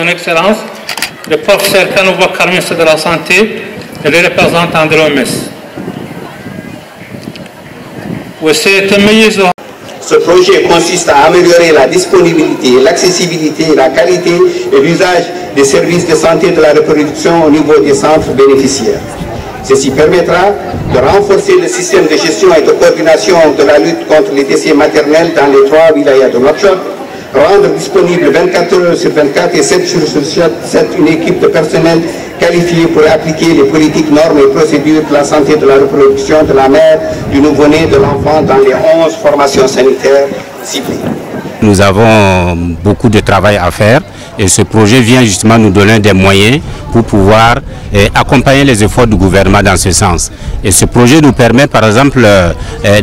Son Excellence, le professeur Kanouba Bakar, ministre de la Santé, et les représentants de l'OMS. Ce projet consiste à améliorer la disponibilité, l'accessibilité, la qualité et l'usage des services de santé de la reproduction au niveau des centres bénéficiaires. Ceci permettra de renforcer le système de gestion et de coordination de la lutte contre les décès maternels dans les 3 wilayas de Nouakchott, rendre disponible 24 heures sur 24 et 7 jours sur 7 une équipe de personnel qualifiée pour appliquer les politiques, normes et procédures de la santé de la reproduction de la mère, du nouveau-né, de l'enfant dans les 11 formations sanitaires ciblées. Nous avons beaucoup de travail à faire et ce projet vient justement nous donner des moyens pour pouvoir accompagner les efforts du gouvernement dans ce sens. Et ce projet nous permet par exemple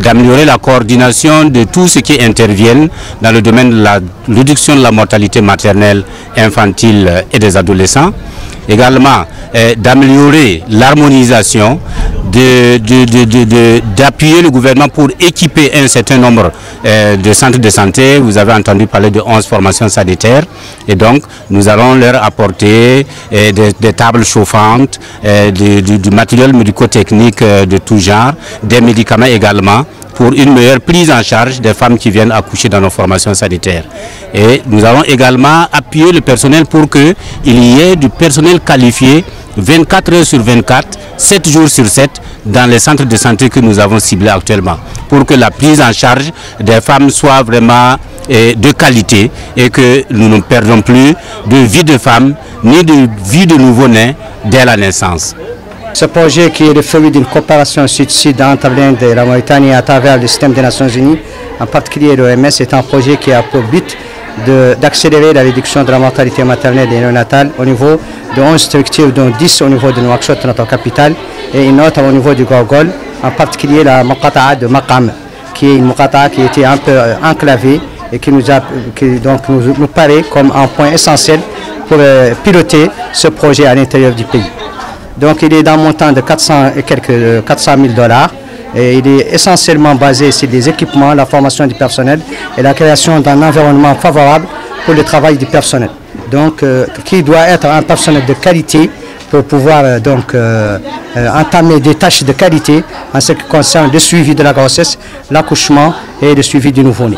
d'améliorer la coordination de tout ce qui intervient dans le domaine de la réduction de la mortalité maternelle, infantile et des adolescents. Également d'améliorer l'harmonisation, d'appuyer le gouvernement pour équiper un certain nombre de centres de santé. Vous avez entendu parler de 11 formations sanitaires et donc nous allons leur apporter des tables chauffantes, du matériel médico-technique de tout genre, des médicaments également, pour une meilleure prise en charge des femmes qui viennent accoucher dans nos formations sanitaires. Et nous allons également appuyer le personnel pour qu'il y ait du personnel qualifié 24 heures sur 24, 7 jours sur 7 dans les centres de santé que nous avons ciblés actuellement, pour que la prise en charge des femmes soit vraiment de qualité et que nous ne perdons plus de vie de femme ni de vie de nouveau-né dès la naissance. Ce projet qui est le fruit d'une coopération sud-sud entre l'Inde et la Mauritanie à travers le système des Nations Unies, en particulier l'OMS, est un projet qui a pour but d'accélérer la réduction de la mortalité maternelle et néonatale au niveau de 11 structures, dont 10 au niveau de Nouakchott, notre capitale, et une autre au niveau du Gorgol, en particulier la Muqata'a de Maqam, qui est une Muqata'a qui était un peu enclavée et qui nous paraît comme un point essentiel pour piloter ce projet à l'intérieur du pays. Donc il est d'un montant de 400 000 $. Et il est essentiellement basé sur des équipements, la formation du personnel et la création d'un environnement favorable pour le travail du personnel. Donc, qui doit être un personnel de qualité pour pouvoir entamer des tâches de qualité en ce qui concerne le suivi de la grossesse, l'accouchement et le suivi du nouveau-né.